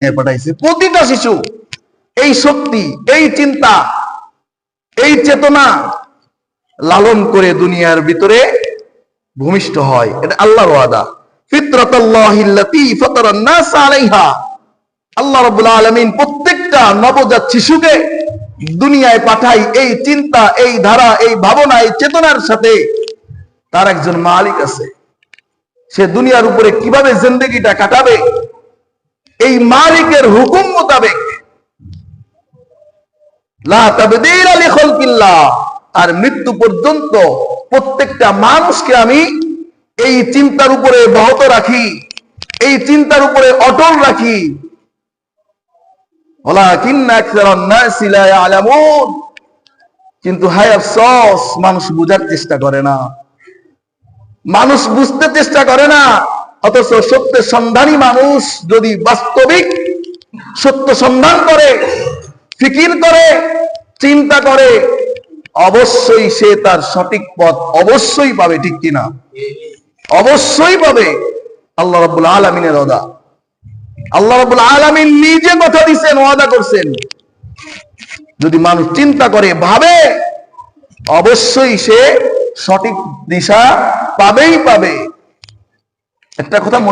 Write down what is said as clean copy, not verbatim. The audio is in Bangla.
পাঠাইছে। প্রতিটা শিশু এই শক্তি, এই চিন্তা, এই চেতনা লালন করে দুনিয়ার ভিতরে ভূমিষ্ঠ হয়। এটা আল্লাহর ওয়াদা। ফিতরাতাল্লাহিল্লাতী ফাতারান নাস আলাইহা। আল্লাহ রাব্বুল আলামিন প্রত্যেকটা নবজাত শিশুকে দুনিয়ায় পাঠাই এই চিন্তা, এই ধারা, এই ভাবনা, এই চেতনার সাথে তার একজন মালিক আছে। সে দুনিয়ার উপরে কিভাবে জিন্দেগিটা কাটাবে এই মালিকের হুকুম মোতাবেক। লা তাবদীলা লিখালকিল্লাহ। আর মৃত্যু পর্যন্ত প্রত্যেকটা মানুষকে আমি এই চিন্তার উপরে বহত রাখি, এই চিন্তার উপরে অটল রাখি। ওয়ালাকিন্না আকসারান নাসি লা ইয়ালামুন। কিন্তু হায় আফসোস, মানুষ বুঝার চেষ্টা করে না, মানুষ বুঝতে চেষ্টা করে না। অথচ সত্যের সন্ধানী মানুষ যদি বাস্তবিক সত্য সন্ধান করে, ফিকির করে, চিন্তা করে, অবশ্যই সে তার সঠিক পথ অবশ্যই পাবে। ঠিক কিনা? অবশ্যই পাবে। আল্লাহ রাব্বুল আলামিনের ওয়াদা। আল্লাহ রাব্বুল আলামিন নিজে কথা দিয়েছেন, ওয়াদা করছেন, যদি মানুষ চিন্তা করে, ভাবে, অবশ্যই সে সঠিক দিশা পাবেই পাবে। একটা কথা মনে